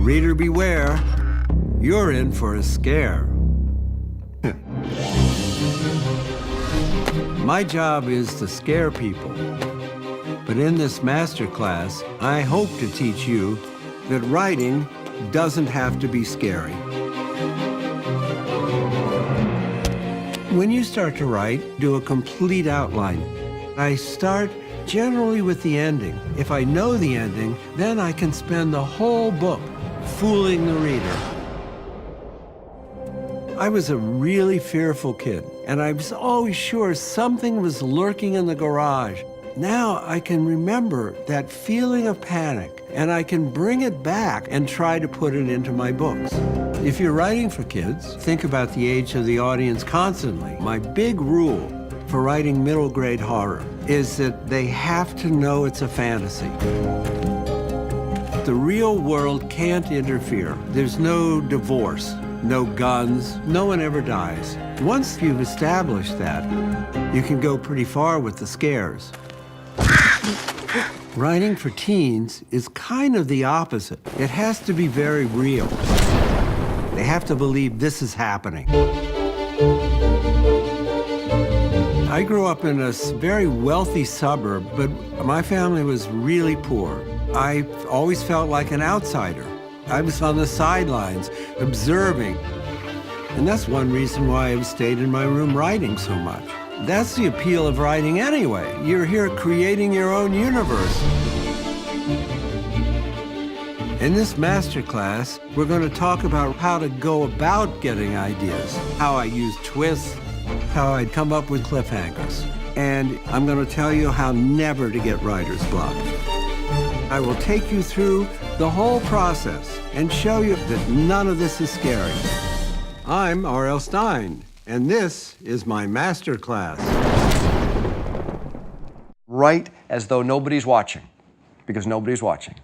Reader beware, you're in for a scare. My job is to scare people. But in this masterclass, I hope to teach you that writing doesn't have to be scary. When you start to write, do a complete outline. I start generally with the ending. If I know the ending, then I can spend the whole book fooling the reader. I was a really fearful kid, and I was always sure something was lurking in the garage. Now I can remember that feeling of panic, and I can bring it back and try to put it into my books. If you're writing for kids, think about the age of the audience constantly. My big rule for writing middle grade horror is that they have to know it's a fantasy. The real world can't interfere. There's no divorce, no guns, no one ever dies. Once you've established that, you can go pretty far with the scares. Writing for teens is kind of the opposite. It has to be very real. They have to believe this is happening. I grew up in a very wealthy suburb, but my family was really poor. I always felt like an outsider. I was on the sidelines, observing. And that's one reason why I've stayed in my room writing so much. That's the appeal of writing anyway. You're here creating your own universe. In this masterclass, we're going to talk about how to go about getting ideas, how I use twists, how I come up with cliffhangers. And I'm going to tell you how never to get writer's block. I will take you through the whole process and show you that none of this is scary. I'm R.L. Stine, and this is my master class. Write as though nobody's watching, because nobody's watching.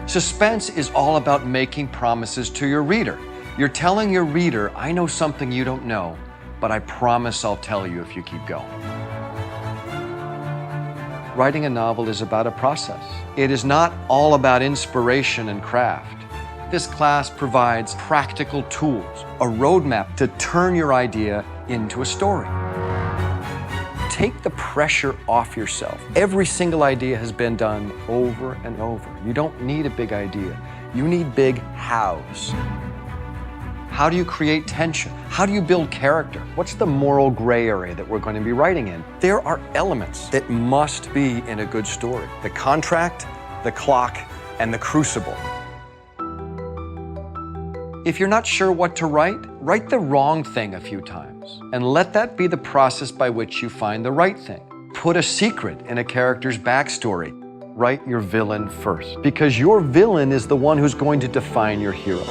Suspense is all about making promises to your reader. You're telling your reader, I know something you don't know, but I promise I'll tell you if you keep going. Writing a novel is about a process. It is not all about inspiration and craft. This class provides practical tools, a roadmap to turn your idea into a story. Take the pressure off yourself. Every single idea has been done over and over. You don't need a big idea. You need big hows. How do you create tension? How do you build character? What's the moral gray area that we're going to be writing in? There are elements that must be in a good story. The contract, the clock, and the crucible. If you're not sure what to write, write the wrong thing a few times, and let that be the process by which you find the right thing. Put a secret in a character's backstory. Write your villain first, because your villain is the one who's going to define your hero.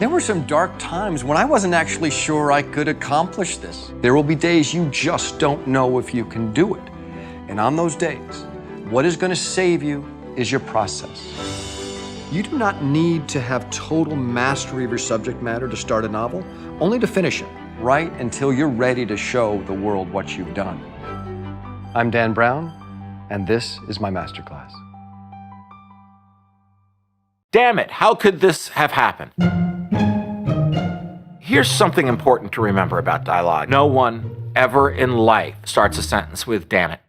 There were some dark times when I wasn't actually sure I could accomplish this. There will be days you just don't know if you can do it. And on those days, what is going to save you is your process. You do not need to have total mastery of your subject matter to start a novel, only to finish it. Write until you're ready to show the world what you've done. I'm Dan Brown, and this is my masterclass. Damn it, how could this have happened? Here's something important to remember about dialogue. No one ever in life starts a sentence with damn it.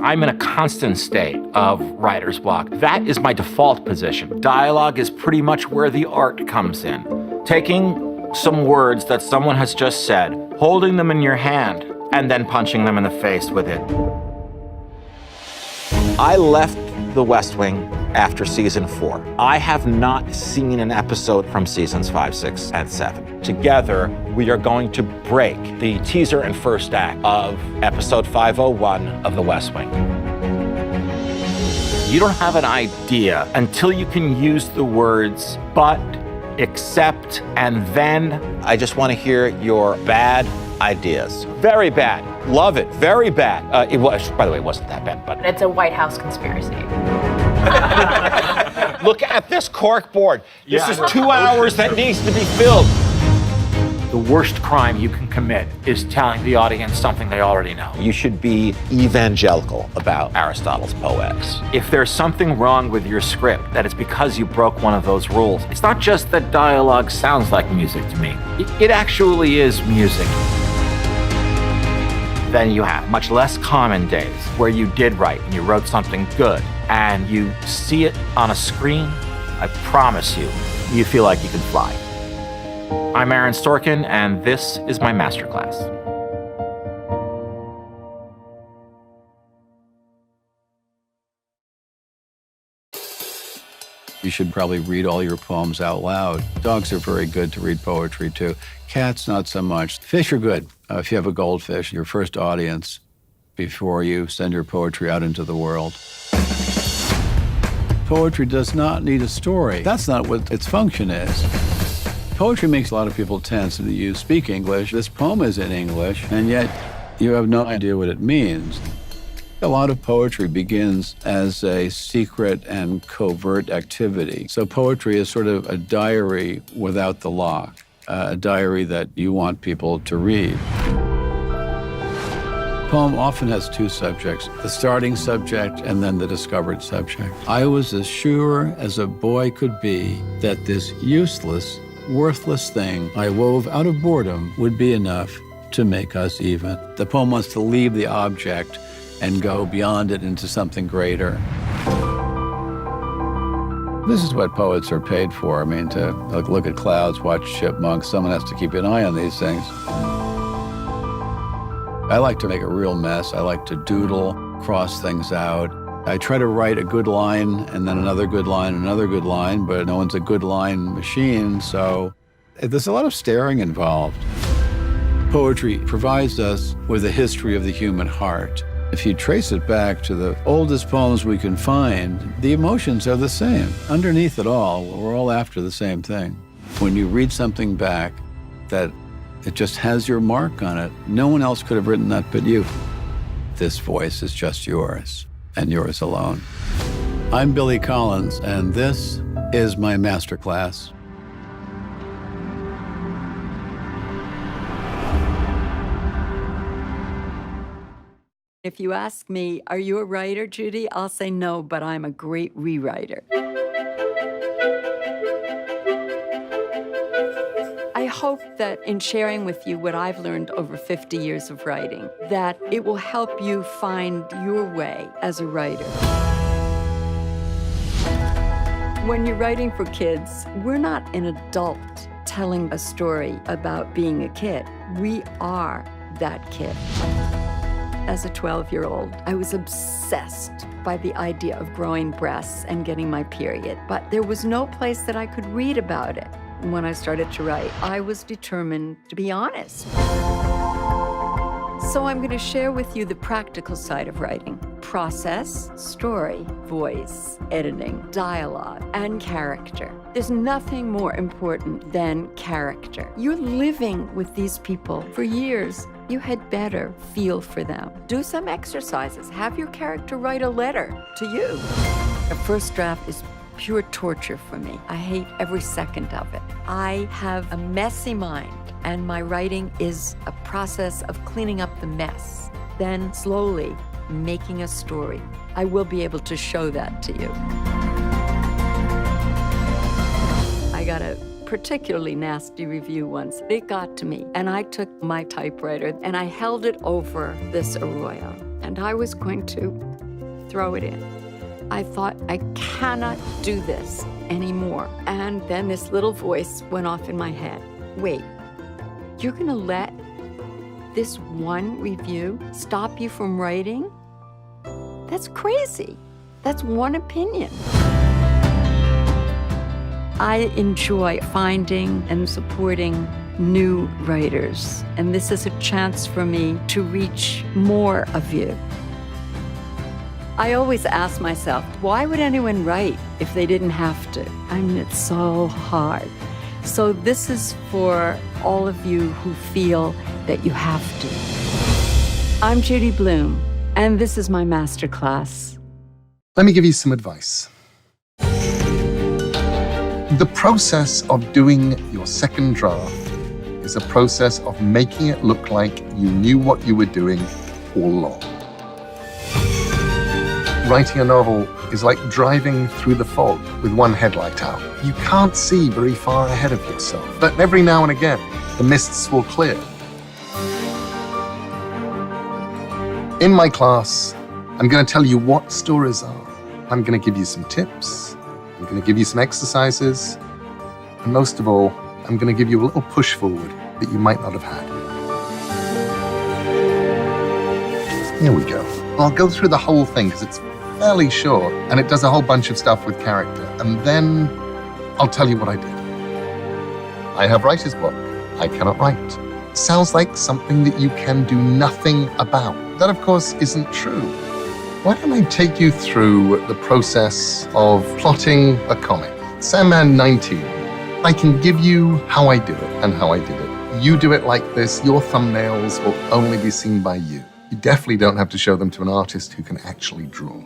I'm in a constant state of writer's block. That is my default position. Dialogue is pretty much where the art comes in. Taking some words that someone has just said, holding them in your hand, and then punching them in the face with it. I left The West Wing after season 4. I have not seen an episode from seasons 5, 6, and 7. Together, we are going to break the teaser and first act of episode 501 of The West Wing. You don't have an idea until you can use the words but, except, and then. I just want to hear your bad ideas. Very bad. Love it. Very bad. It was, by the way, it wasn't that bad, but. It's a White House conspiracy. Look at this cork board. This is 2 hours that needs to be filled. The worst crime you can commit is telling the audience something they already know. You should be evangelical about Aristotle's Poetics. If there's something wrong with your script, that it's because you broke one of those rules. It's not just that dialogue sounds like music to me. It actually is music. Then you have much less common days where you did write and you wrote something good and you see it on a screen. I promise you, you feel like you can fly. I'm Aaron Sorkin, and this is my masterclass. You should probably read all your poems out loud. Dogs are very good to read poetry too. Cats, not so much. Fish are good. If you have a goldfish, your first audience before you send your poetry out into the world. Poetry does not need a story. That's not what its function is. Poetry makes a lot of people tense. You speak English, this poem is in English, and yet you have no idea what it means. A lot of poetry begins as a secret and covert activity. So poetry is sort of a diary without the lock, a diary that you want people to read. Poem often has two subjects, the starting subject and then the discovered subject. I was as sure as a boy could be that this useless, worthless thing I wove out of boredom would be enough to make us even. The poem wants to leave the object and go beyond it into something greater. This is what poets are paid for. I mean, to look at clouds, watch chipmunks, someone has to keep an eye on these things. I like to make a real mess. I like to doodle, cross things out. I try to write a good line and then another good line, another good line, but no one's a good line machine, so there's a lot of staring involved. Poetry provides us with a history of the human heart. If you trace it back to the oldest poems we can find, the emotions are the same. Underneath it all, we're all after the same thing. When you read something back that it just has your mark on it, no one else could have written that but you. This voice is just yours, and yours alone. I'm Billy Collins, and this is my masterclass. If you ask me, are you a writer, Judy? I'll say no, but I'm a great rewriter. I hope that in sharing with you what I've learned over 50 years of writing, that it will help you find your way as a writer. When you're writing for kids, we're not an adult telling a story about being a kid. We are that kid. As a 12-year-old, I was obsessed by the idea of growing breasts and getting my period, but there was no place that I could read about it. When I started to write, I was determined to be honest. So I'm going to share with you the practical side of writing. Process, story, voice, editing, dialogue, and character. There's nothing more important than character. You're living with these people for years. You had better feel for them. Do some exercises. Have your character write a letter to you. A first draft is pure torture for me. I hate every second of it. I have a messy mind, and my writing is a process of cleaning up the mess, then slowly making a story. I will be able to show that to you. I got a particularly nasty review once. It got to me, and I took my typewriter and I held it over this arroyo, and I was going to throw it in. I thought, I cannot do this anymore. And then this little voice went off in my head. Wait, you're gonna let this one review stop you from writing? That's crazy. That's one opinion. I enjoy finding and supporting new writers, and this is a chance for me to reach more of you. I always ask myself, why would anyone write if they didn't have to? I mean, it's so hard. So this is for all of you who feel that you have to. I'm Judy Blume, and this is my masterclass. Let me give you some advice. The process of doing your second draft is a process of making it look like you knew what you were doing all along. Writing a novel is like driving through the fog with one headlight out. You can't see very far ahead of yourself, but every now and again, the mists will clear. In my class, I'm going to tell you what stories are. I'm going to give you some tips. I'm going to give you some exercises. And most of all, I'm going to give you a little push forward that you might not have had. Here we go. I'll go through the whole thing because it's fairly short and it does a whole bunch of stuff with character. And then I'll tell you what I did. I have writer's block. I cannot write. Sounds like something that you can do nothing about. That, of course, isn't true. Why don't I take you through the process of plotting a comic? Sandman 19. I can give you how I do it and how I did it. You do it like this, your thumbnails will only be seen by you. You definitely don't have to show them to an artist who can actually draw.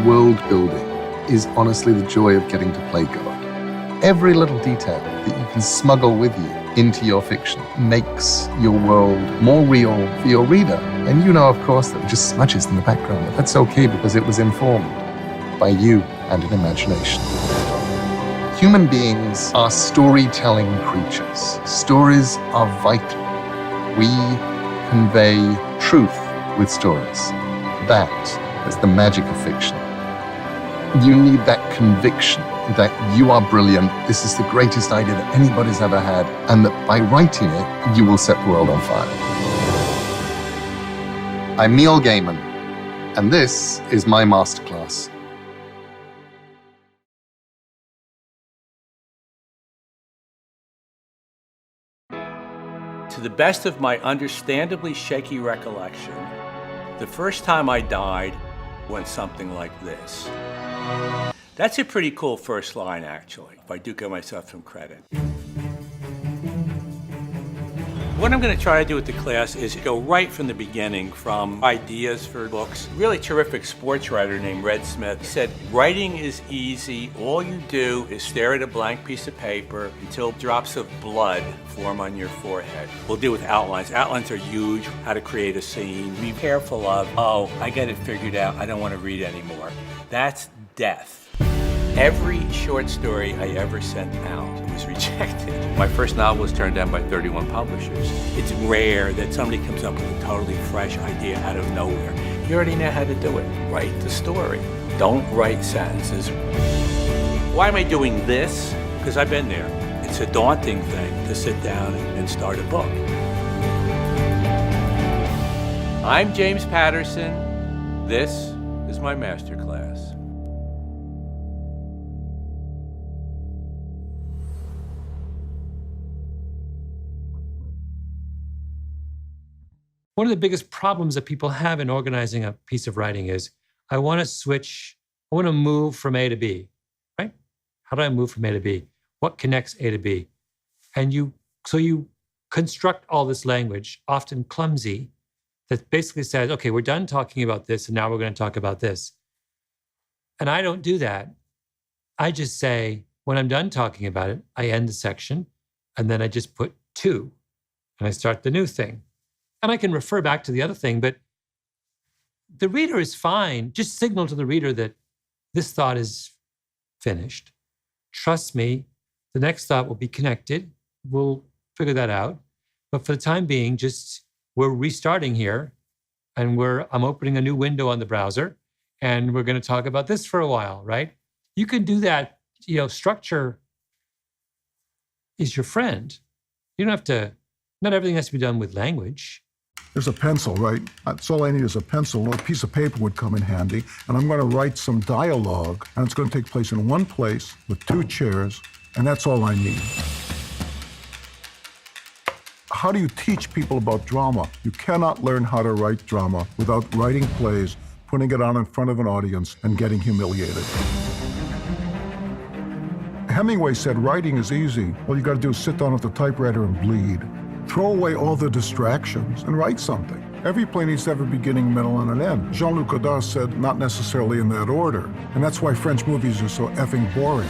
World building is honestly the joy of getting to play God. Every little detail that you can smuggle with you into your fiction makes your world more real for your reader. And you know, of course, that it just smudges in the background. But that's okay because it was informed by you and an imagination. Human beings are storytelling creatures. Stories are vital. We convey truth with stories. That is the magic of fiction. You need that conviction that you are brilliant, this is the greatest idea that anybody's ever had, and that by writing it, you will set the world on fire. I'm Neil Gaiman, and this is my masterclass. To the best of my understandably shaky recollection, the first time I died went something like this. That's a pretty cool first line, actually, if I do give myself some credit. What I'm going to try to do with the class is go right from the beginning, from ideas for books. A really terrific sports writer named Red Smith said, writing is easy. All you do is stare at a blank piece of paper until drops of blood form on your forehead. We'll deal with outlines. Outlines are huge, how to create a scene. Be careful of, oh, I got it figured out, I don't want to read anymore. That's death. Every short story I ever sent out was rejected. My first novel was turned down by 31 publishers. It's rare that somebody comes up with a totally fresh idea out of nowhere. You already know how to do it. Write the story. Don't write sentences. Why am I doing this? Because I've been there. It's a daunting thing to sit down and start a book. I'm James Patterson. This is my masterclass. One of the biggest problems that people have in organizing a piece of writing is, I want to move from A to B, right? How do I move from A to B? What connects A to B? And you construct all this language, often clumsy, that basically says, okay, we're done talking about this, and now we're going to talk about this. And I don't do that. I just say, when I'm done talking about it, I end the section, and then I just put 2, and I start the new thing. And I can refer back to the other thing, but the reader is fine. Just signal to the reader that this thought is finished. Trust me, the next thought will be connected. We'll figure that out. But for the time being, we're restarting here, and I'm opening a new window on the browser, and we're going to talk about this for a while, right? You can do that. Structure is your friend. You don't have to, not everything has to be done with language. There's a pencil, right? That's all I need is a pencil. A piece of paper would come in handy. And I'm going to write some dialogue. And it's going to take place in one place with 2 chairs. And that's all I need. How do you teach people about drama? You cannot learn how to write drama without writing plays, putting it on in front of an audience, and getting humiliated. Hemingway said writing is easy. All you got to do is sit down at the typewriter and bleed. Throw away all the distractions and write something. Every play needs to have a beginning, middle, and an end. Jean-Luc Godard said not necessarily in that order. And that's why French movies are so effing boring.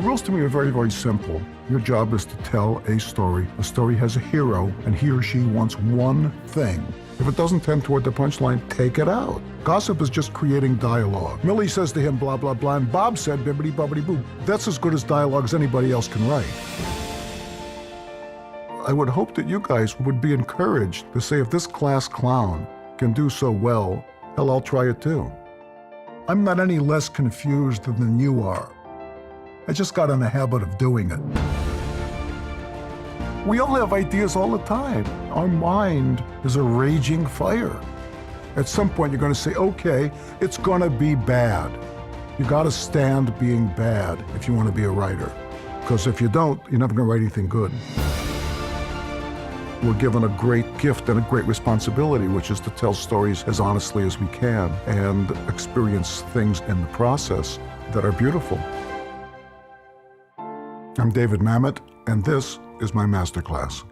The rules to me are very, very simple. Your job is to tell a story. A story has a hero, and he or she wants one thing. If it doesn't tend toward the punchline, take it out. Gossip is just creating dialogue. Millie says to him, blah, blah, blah, and Bob said, bibbidi, bobbidi, boo. That's as good as dialogue as anybody else can write. I would hope that you guys would be encouraged to say, if this class clown can do so well, hell, I'll try it too. I'm not any less confused than you are. I just got in the habit of doing it. We all have ideas all the time. Our mind is a raging fire. At some point, you're going to say, okay, it's going to be bad. You got to stand being bad if you want to be a writer. Because if you don't, you're never going to write anything good. We're given a great gift and a great responsibility, which is to tell stories as honestly as we can and experience things in the process that are beautiful. I'm David Mamet, and this is my masterclass.